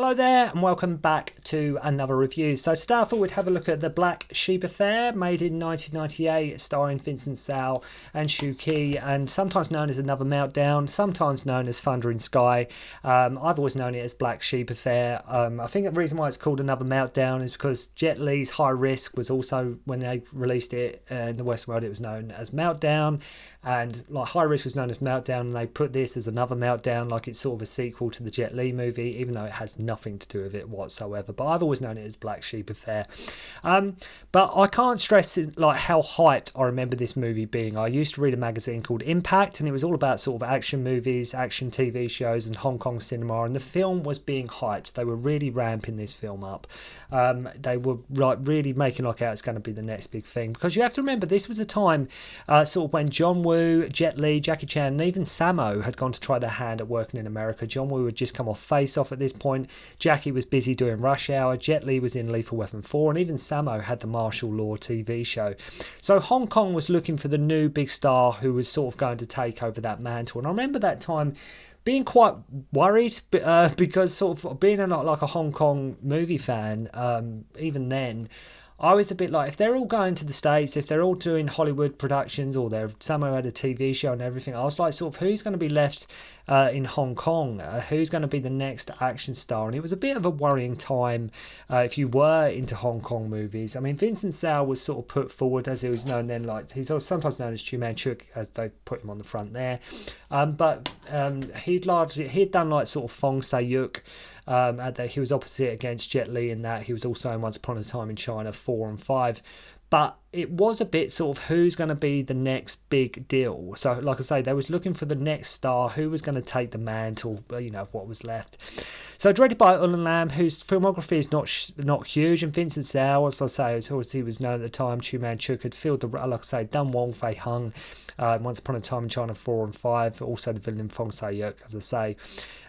Hello there and welcome back to another review. So today I thought we'd have a look at The Blacksheep Affair, made in 1998, starring Vincent Zhao and Shu Qi, and sometimes known as Another Meltdown, sometimes known as Thunder in Sky. I've always known it as Blacksheep Affair. I think the reason why it's called Another Meltdown is because Jet Li's High Risk was also, when they released it in the Western world, it was known as Meltdown, and like High Risk was known as Meltdown, and they put this as Another Meltdown, like it's sort of a sequel to the Jet Li movie, even though it has nothing to do with it whatsoever. But I've always known it as Blacksheep Affair. But I can't stress like how hyped I remember this movie being. I used to read a magazine called Impact, and it was all about sort of action movies, action TV shows, and Hong Kong cinema. And the film was being hyped. They were really ramping this film up. They were like really making like out it's going to be the next big thing, because you have to remember this was a time sort of when John Woo, Jet Li, Jackie Chan, and even Sammo had gone to try their hand at working in America. John Woo had just come off Face Off at this point. Jackie was busy doing Rush Hour. Jet Li was in Lethal Weapon 4, and even Sammo had the Martial Law TV show. So Hong Kong was looking for the new big star who was sort of going to take over that mantle. And I remember that time being quite worried because sort of being like a Hong Kong movie fan, even then, I was a bit like, if they're all going to the States, if they're all doing Hollywood productions, or they're somehow had a TV show and everything, I was like, sort of, who's going to be left in Hong Kong? Who's going to be the next action star? And it was a bit of a worrying time if you were into Hong Kong movies. I mean, Vincent Zhao was sort of put forward, as he was known then, like he's sometimes known as Chu Man Chuk, as they put him on the front there. But he'd done like sort of Fong Say Yuk. He was opposite against Jet Li in that. He was also in Once Upon a Time in China 4 and 5. But it was a bit sort of who's going to be the next big deal. So, like I say, they was looking for the next star, who was going to take the mantle, of what was left. So, directed by Wai-lun Lam, whose filmography is not huge, and Vincent Zhao, as I say, he was known at the time. Chu Man Chuk had filled the, like I say, done Wong Fei Hung, Once Upon a Time in China 4 and 5, also the villain Fong Say Yuk, as I say.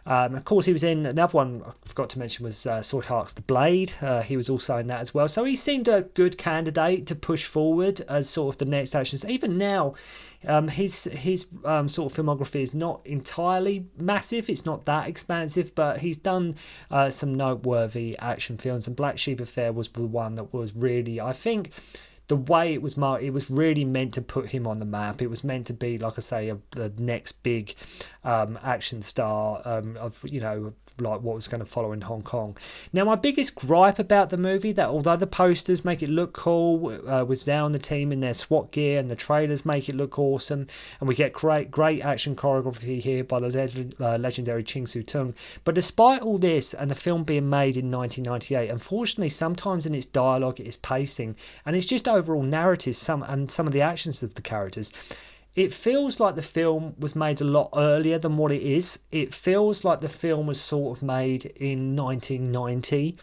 Of course, he was in another one I forgot to mention was Sword Hark's The Blade. He was also in that as well. So he seemed a good candidate to push forward as sort of the next action. Even now, his sort of filmography is not entirely massive. It's not that expansive, but he's done some noteworthy action films. And Black Sheep Affair was the one that was really, I think, the way it was marked, it was really meant to put him on the map. It was meant to be, like I say, the next big action star of, like what was going to follow in Hong Kong. Now, my biggest gripe about the movie, that although the posters make it look cool, with Zhao and the team in their SWAT gear, and the trailers make it look awesome, and we get great action choreography here by the legendary Ching Su Tung. But despite all this, and the film being made in 1998, unfortunately, sometimes in its dialogue, its pacing, and it's just overall narrative, some of the actions of the characters, it feels like the film was made a lot earlier than what it is. It feels like the film was sort of made in 1990.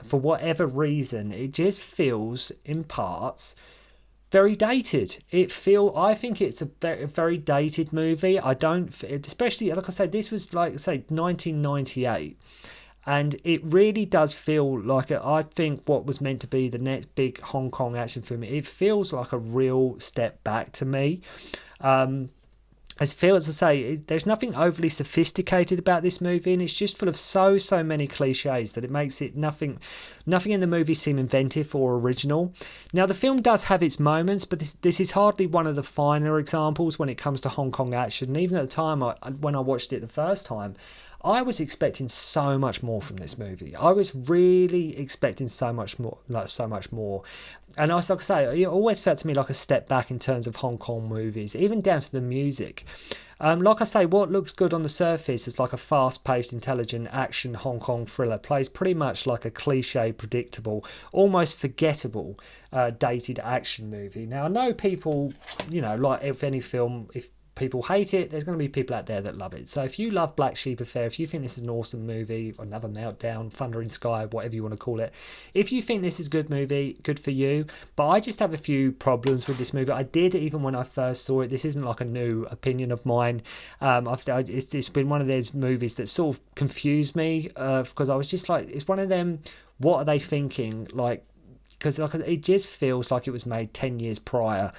For whatever reason, it just feels, in parts, very dated. I think it's a very dated movie. Especially, like I said, this was, like I say, 1998. And it really does feel like, I think what was meant to be the next big Hong Kong action film, it feels like a real step back to me. As I say, there's nothing overly sophisticated about this movie, and it's just full of so many cliches that it makes it nothing in the movie seem inventive or original. Now, the film does have its moments, but this is hardly one of the finer examples when it comes to Hong Kong action. And even at the time, when I watched it the first time, I was expecting so much more from this movie. I was really expecting so much more. And like I say, it always felt to me like a step back in terms of Hong Kong movies, even down to the music. Like I say, what looks good on the surface is like a fast-paced, intelligent action Hong Kong thriller, plays pretty much like a cliche, predictable, almost forgettable, dated action movie. Now, I know people, like if any film, if people hate it, there's going to be people out there that love it. So if you love Black Sheep Affair, if you think this is an awesome movie, Another Meltdown, Thunder in Sky, whatever you want to call it, if you think this is a good movie, good for you. But I just have a few problems with this movie. I did, even when I first saw it. This isn't like a new opinion of mine. It's been one of those movies that sort of confused me, because I was just like, it's one of them, what are they thinking? Like, because like it just feels like it was made 10 years prior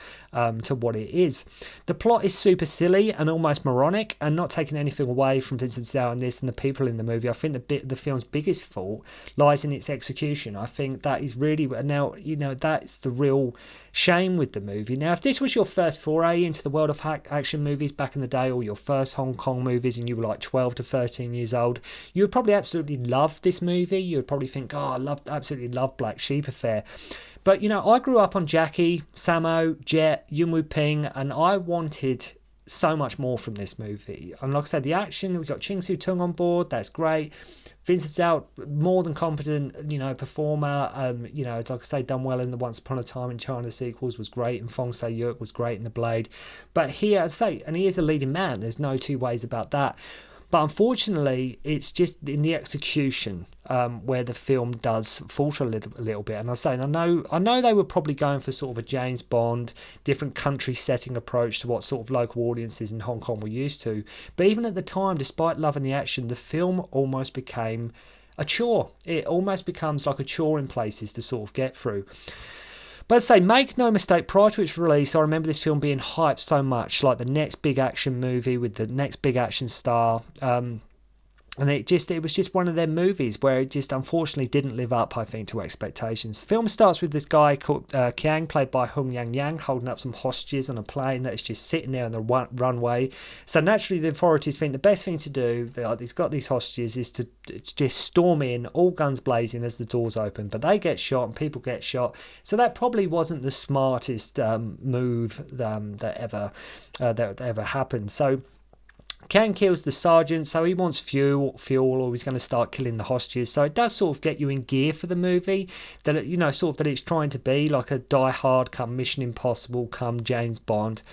to what it is. The plot is super silly and almost moronic, and not taking anything away from Vincent Zhao and this and the people in the movie. I think the film's biggest fault lies in its execution. I think that is really, now, you know, that's the real shame with the movie. Now, if this was your first foray into the world of action movies back in the day, or your first Hong Kong movies, and you were like 12 to 13 years old, you would probably absolutely love this movie. You would probably think, oh, absolutely love Black Sheep Affair. But, you know, I grew up on Jackie, Sammo, Jet, Yuen Woo-ping, and I wanted so much more from this movie. And like I said, the action, we've got Ching Siu-tung on board, that's great. Vincent Zhao, more than competent, you know, performer. You know, like I say, done well in the Once Upon a Time in China sequels, was great, and Fong Se-yuk was great in The Blade. But here, I'd say, and he is a leading man, there's no two ways about that. But unfortunately, it's just in the execution where the film does falter a little bit. And I say, and I know they were probably going for sort of a James Bond, different country setting approach to what sort of local audiences in Hong Kong were used to. But even at the time, despite loving the action, the film almost became a chore. It almost becomes like a chore in places to sort of get through. But I'd say, make no mistake, prior to its release, I remember this film being hyped so much, like the next big action movie with the next big action star. And it was just one of them movies where it just unfortunately didn't live up, I think, to expectations. The film starts with this guy called Kiang, played by Hung Yang, holding up some hostages on a plane that is just sitting there on the runway. So naturally the authorities think the best thing to do, he's got these hostages, is to just storm in, all guns blazing as the doors open. But they get shot and people get shot. So that probably wasn't the smartest move that ever happened. So Kang kills the sergeant, so he wants fuel, or he's going to start killing the hostages. So it does sort of get you in gear for the movie, that it, you know, sort of that it's trying to be like a Die Hard come Mission Impossible come James Bond.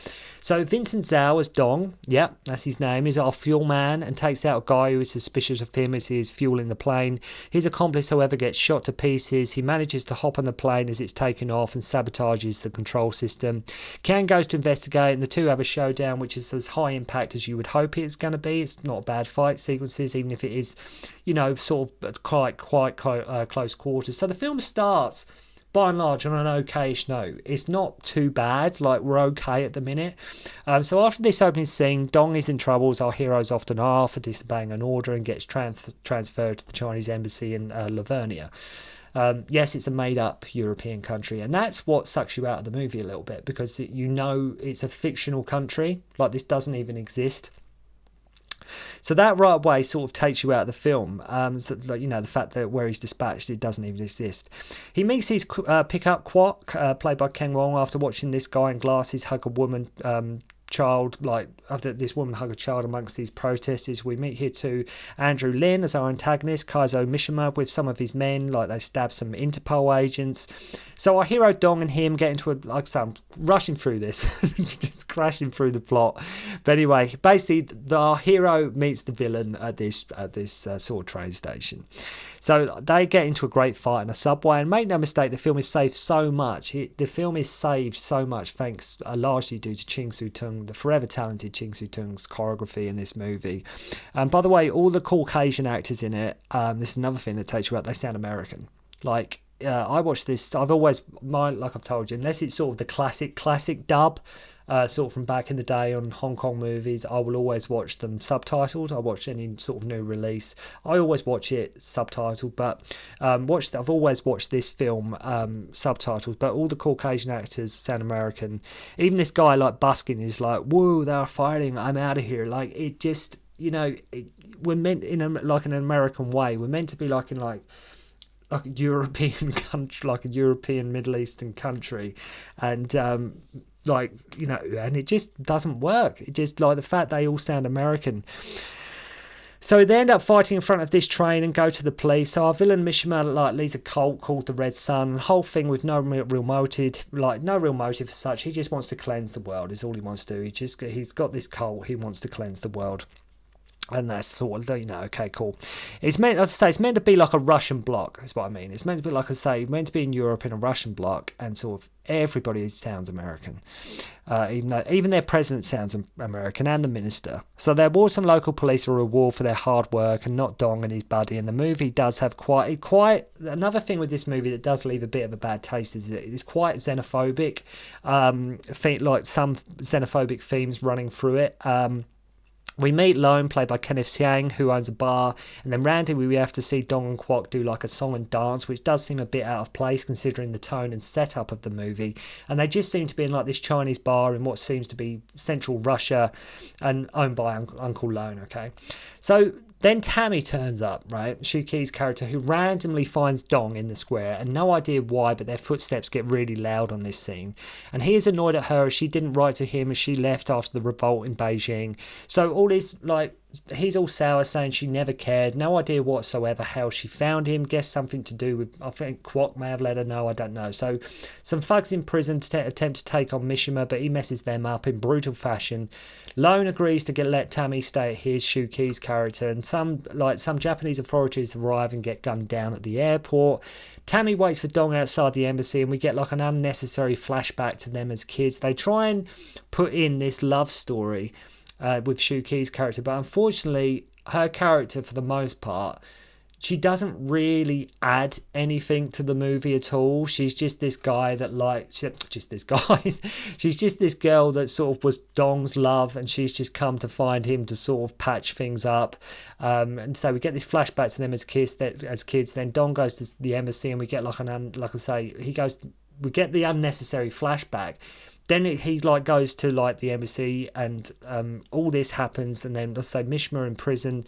So Vincent Zhao as Dong, yeah, that's his name, is our fuel man and takes out a guy who is suspicious of him as he is fueling the plane. His accomplice, however, gets shot to pieces. He manages to hop on the plane as it's taken off and sabotages the control system. Kang goes to investigate, and the two have a showdown, which is as high impact as you would hope it's going to be. It's not bad fight sequences, even if it is, you know, sort of quite close quarters. So the film starts by and large on an okayish note. It's not too bad, like we're okay at the minute. So after this opening scene, Dong is in trouble, as our heroes often are, for disobeying an order, and gets transferred to the Chinese embassy in Lavernia. Yes, it's a made-up European country, and that's what sucks you out of the movie a little bit, because you know it's a fictional country, like this doesn't even exist. So that right away sort of takes you out of the film. So, like, you know, the fact that where he's dispatched, it doesn't even exist. He meets his pickup Kwok, played by Ken Wong, after watching this guy in glasses hug a woman child, like after this woman hug a child amongst these protesters. We meet here too Andrew Lin as our antagonist, Kaizo Mishima, with some of his men, like they stab some Interpol agents. So our hero Dong and him get into like I say, I'm rushing through this, just crashing through the plot. But anyway, basically our hero meets the villain at this sort of train station. So they get into a great fight in a subway, and make no mistake, the film is saved so much. The film is saved so much thanks largely due to Ching Siu-tung, the forever talented Ching Siu-tung's choreography in this movie. And by the way, all the Caucasian actors in it, this is another thing that takes you out, they sound American. Like, I watched this, like I've told you, unless it's sort of the classic dub, sort of from back in the day on Hong Kong movies, I will always watch them subtitled. I watch any sort of new release, I always watch it subtitled, but I've always watched this film subtitled, but all the Caucasian actors sound American. Even this guy like busking is like, whoa, they're fighting, I'm out of here. Like, it just, you know, we're meant in an American way, we're meant to be like in like a European country, like a European Middle Eastern country, and like, you know, and it just doesn't work. It just, like, the fact they all sound American. So they end up fighting in front of this train and go to the police. So our villain Mishima, like, leads a cult called the Red Sun. The whole thing with no real motive, like no real motive as such. He just wants to cleanse the world. Is all he wants to do. He's got this cult. He wants to cleanse the world. And that's sort of, okay, cool. It's meant, as I say, it's meant to be like a Russian bloc, is what I mean. It's meant to be, like I say, meant to be in Europe in a Russian bloc, and sort of everybody sounds American. Even their president sounds American, and the minister. So there were some local police a reward for their hard work, and not Dong and his buddy. And the movie does have quite another thing with this movie that does leave a bit of a bad taste is that it's quite xenophobic. Like some xenophobic themes running through it. We meet Lone, played by Kenneth Tsang, who owns a bar, and then randomly we have to see Dong and Kwok do like a song and dance, which does seem a bit out of place considering the tone and setup of the movie. And they just seem to be in like this Chinese bar in what seems to be central Russia and owned by Uncle Lone, okay? So then Tammy turns up, right? Shu Ki's character, who randomly finds Dong in the square, and no idea why, but their footsteps get really loud on this scene. And he is annoyed at her as she didn't write to him as she left after the revolt in Beijing. So all this, like, he's all sour, saying she never cared, no idea whatsoever how she found him. Guess something to do with, I think Kwok may have let her know, I don't know. So some thugs in prison attempt to take on Mishima, but he messes them up in brutal fashion. Lone agrees to let Tammy stay at his, Shu Ki's character, and some Japanese authorities arrive and get gunned down at the airport. Tammy waits for Dong outside the embassy, and we get like an unnecessary flashback to them as kids. They try and put in this love story with Shu Ki's character, but unfortunately her character, for the most part, she doesn't really add anything to the movie at all. She's just this guy that she's just this girl that sort of was Dong's love, and she's just come to find him to sort of patch things up. And so we get this flashback to them as kids. Then Dong goes to the embassy, and we get we get the unnecessary flashback. Then he goes to the embassy, and all this happens, and then let's say Mishima in prison.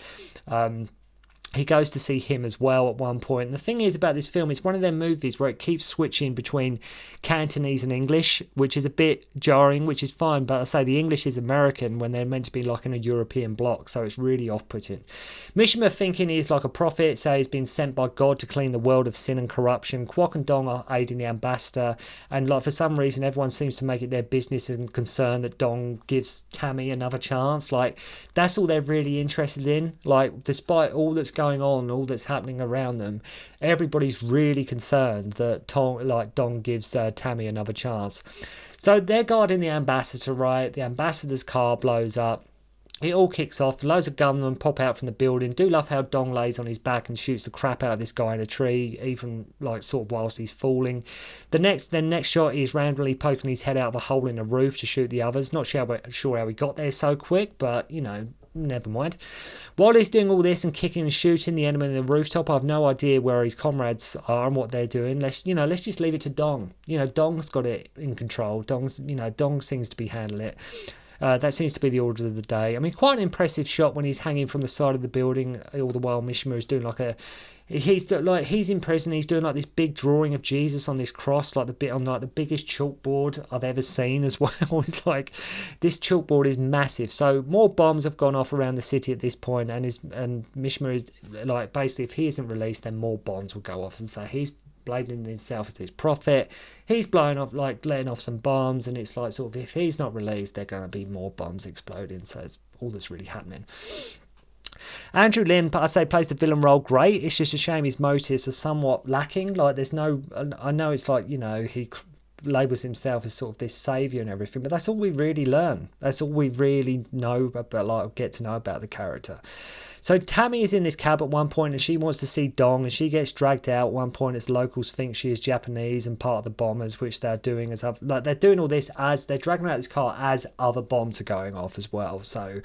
He goes to see him as well at one point. And the thing is about this film, it's one of them movies where it keeps switching between Cantonese and English, which is a bit jarring, which is fine. But I say the English is American when they're meant to be like in a European bloc, so it's really off-putting. Mishima, thinking he's like a prophet, so he's been sent by God to clean the world of sin and corruption. Kwok and Dong are aiding the ambassador, and for some reason everyone seems to make it their business and concern that Dong gives Tammy another chance. That's all they're really interested in. Despite all that's going on, all that's happening around them, everybody's really concerned that Dong gives Tammy another chance. So they're guarding the ambassador, right? The ambassador's car blows up. It all kicks off. Loads of gunmen pop out from the building. Do love how Dong lays on his back and shoots the crap out of this guy in a tree, even sort of whilst he's falling. The next shot, he's randomly poking his head out of a hole in the roof to shoot the others. Not sure how he got there so quick, but never mind. While he's doing all this and kicking and shooting the enemy on the rooftop, I have no idea where his comrades are and what they're doing. Let's just leave it to Dong. Dong's got it in control. Dong seems to be handling it. That seems to be the order of the day. I mean, quite an impressive shot when he's hanging from the side of the building, all the while Mishima is doing he's in prison. He's doing this big drawing of Jesus on this cross, the bit on the biggest chalkboard I've ever seen as well. It's this chalkboard is massive. So more bombs have gone off around the city at this point, and Mishima is basically, if he isn't released, then more bombs will go off, and so he's blaming himself as his prophet. He's blowing off, letting off some bombs, and it's if he's not released, there are going to be more bombs exploding. So it's all that's really happening. Andrew Lin, I'd say, plays the villain role great. It's just a shame his motives are somewhat lacking. There's no, I know it's he labels himself as sort of this saviour and everything, but that's all we really learn. That's all we really know about, get to know about the character. So Tammy is in this cab at one point, and she wants to see Dong, and she gets dragged out at one point as locals think she is Japanese and part of the bombers, which they're doing they're doing all this as they're dragging her out of this car as other bombs are going off as well. So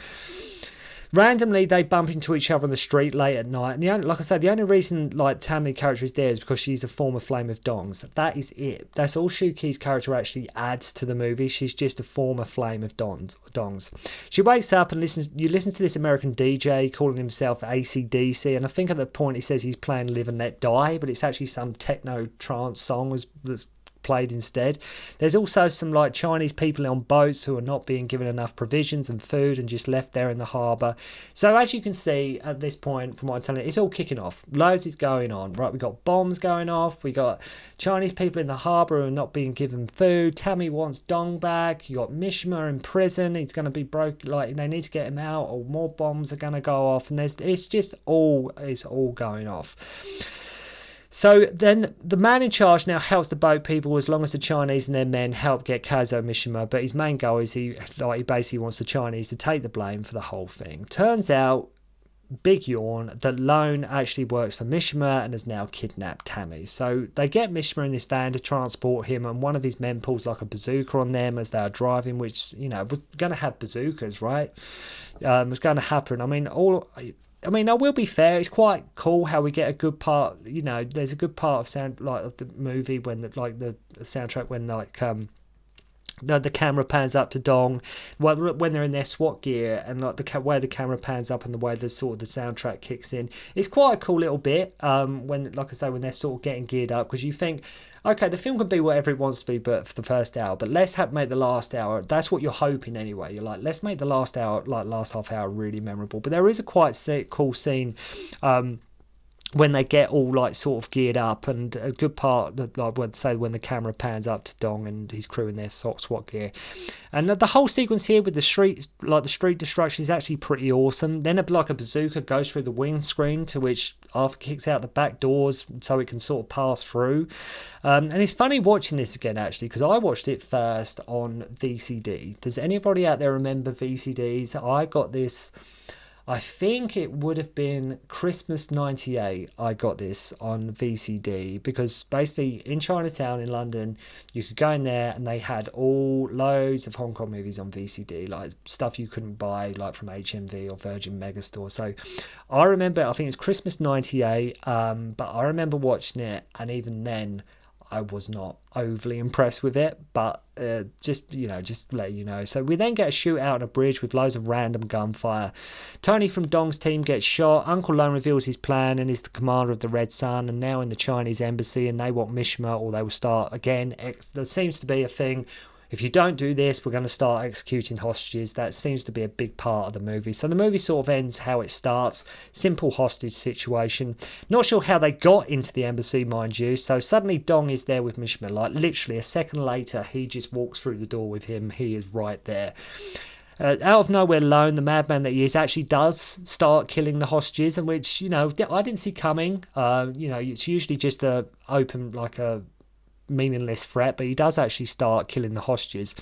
randomly they bump into each other on the street late at night, and the only reason Tammy character is there is because she's a former flame of Dong's. That is it. That's all Shu Ki's character actually adds to the movie. She's just a former flame of Dong's. She wakes up and listen to this American DJ calling himself AC/DC, and I think at the point he says he's playing Live and Let Die, but it's actually some techno trance song that's played instead. There's also some like Chinese people on boats who are not being given enough provisions and food and just left there in the harbour. So as you can see at this point, from what I'm telling you, it's all kicking off. Loads is going on, right? We got bombs going off. We got Chinese people in the harbour who are not being given food. Tammy wants Dong back. You got Mishima in prison. He's going to be broke. Like, they need to get him out, or more bombs are going to go off, and it's all going off. So then the man in charge now helps the boat people as long as the Chinese and their men help get Kazuo Mishima, but his main goal is he basically wants the Chinese to take the blame for the whole thing. Turns out, big yawn, that Lone actually works for Mishima and has now kidnapped Tammy. So they get Mishima in this van to transport him, and one of his men pulls like a bazooka on them as they are driving, which, you know, was going to have bazookas, right? Was going to happen. I mean, I will be fair, it's quite cool how we get a good part, you know, there's a good part of sound, like, of the movie when the soundtrack, when like the camera pans up to Dong, when they're in their SWAT gear, and like the way the camera pans up and the way the sort of the soundtrack kicks in. It's quite a cool little bit when, like I say, when they're sort of getting geared up, because you think, okay, the film can be whatever it wants to be, but for the first hour, but let's make the last hour. That's what you're hoping anyway. You're like, let's make the last hour, like last half hour, really memorable. But there is a quite cool scene when they get all like sort of geared up, and a good part that I would say when the camera pans up to Dong and his crew in their SWAT gear, and the whole sequence here with the street destruction is actually pretty awesome. Then a bazooka goes through the windscreen, to which Arthur kicks out the back doors so it can sort of pass through. And it's funny watching this again, actually, because I watched it first on VCD. Does anybody out there remember VCDs? I got this, I think it would have been Christmas 98. I got this on VCD, because basically in Chinatown in London, you could go in there and they had loads of Hong Kong movies on VCD, like stuff you couldn't buy like from HMV or Virgin Megastore. So I remember, I think it's Christmas 98, but I remember watching it, and even then I was not overly impressed with it, but just to let you know. So we then get a shootout on a bridge with loads of random gunfire. Tony from Dong's team gets shot. Uncle Lone reveals his plan and is the commander of the Red Sun, and now in the Chinese embassy, and they want Mishima, or they will start again. There seems to be a thing. If you don't do this, we're going to start executing hostages. That seems to be a big part of the movie. So the movie sort of ends how it starts. Simple hostage situation. Not sure how they got into the embassy, mind you. So suddenly Dong is there with Mishima. Like literally a second later, he just walks through the door with him. He is right there. Out of nowhere, Lone, the madman that he is, actually does start killing the hostages, and which, you know, I didn't see coming. It's usually just a meaningless threat, but he does actually start killing the hostages.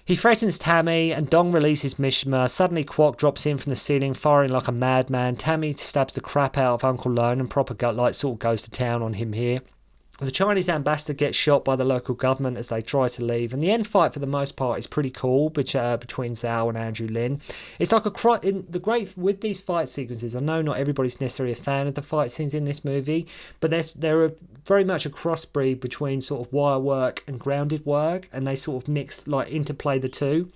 He threatens Tammy, and Dong releases Mishima. Suddenly Kwok drops in from the ceiling, firing like a madman. Tammy stabs the crap out of Uncle Lone, and proper sort of goes to town on him here. The Chinese ambassador gets shot by the local government as they try to leave, and the end fight for the most part is pretty cool between Zhao and Andrew Lin. It's like with these fight sequences. I know not everybody's necessarily a fan of the fight scenes in this movie, but they're very much a crossbreed between sort of wire work and grounded work, and they sort of mix, like, interplay the two,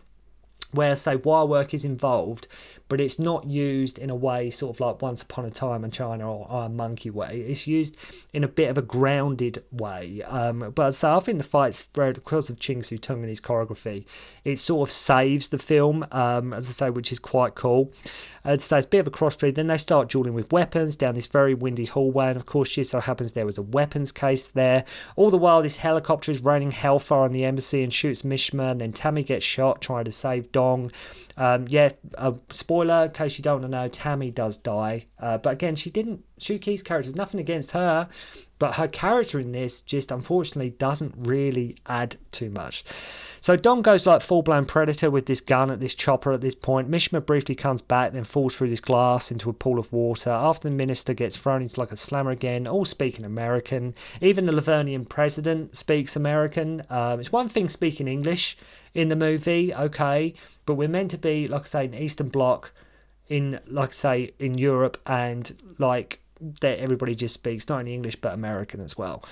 where, say, wire work is involved, but it's not used in a way sort of like Once Upon a Time in China or Iron Monkey way. It's used in a bit of a grounded way. But so I think the fights, because of Ching Su-tung and his choreography, it sort of saves the film, as I say, which is quite cool. So it's a bit of a crossbreed. Then they start dueling with weapons down this very windy hallway, and of course just so happens there was a weapons case there. All the while this helicopter is raining hellfire on the embassy and shoots Mishima, and then Tammy gets shot trying to save Dong. Spoiler in case you don't want to know, Tammy does die, but again, Shuki's character, nothing against her, but her character in this just unfortunately doesn't really add too much. So Dong goes like full-blown Predator with this gun at this chopper at this point. Mishima briefly comes back, then falls through this glass into a pool of water. After the minister gets thrown into like a slammer again, all speaking American. Even the Lavernian president speaks American. It's one thing speaking English in the movie, okay, but we're meant to be, like I say, an Eastern Bloc in, like I say, in Europe, and like that everybody just speaks not only English but American as well.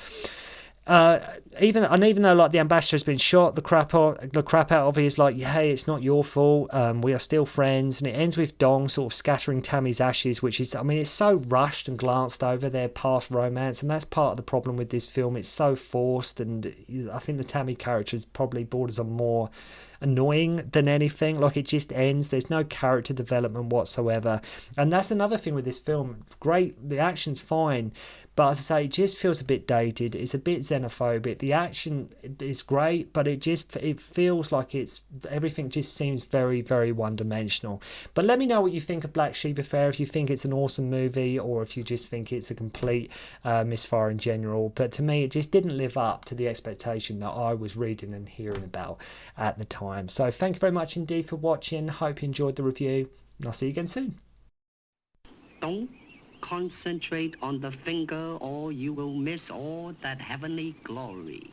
Even though like the ambassador's been shot, the crap out of it is like, hey, it's not your fault. We are still friends, and it ends with Dong sort of scattering Tammy's ashes, which is, I mean, it's so rushed and glanced over their past romance, and that's part of the problem with this film. It's so forced, and I think the Tammy character is probably borders on more annoying than anything. Like, it just ends. There's no character development whatsoever, and that's another thing with this film. Great, the action's fine, but as I say, it just feels a bit dated. It's a bit xenophobic. The action is great, but it feels like everything just seems very, very one-dimensional. But let me know what you think of Black Sheep Affair, if you think it's an awesome movie, or if you just think it's a complete misfire in general. But to me, it just didn't live up to the expectation that I was reading and hearing about at the time. So thank you very much indeed for watching. Hope you enjoyed the review, and I'll see you again soon. Don't concentrate on the finger or you will miss all that heavenly glory.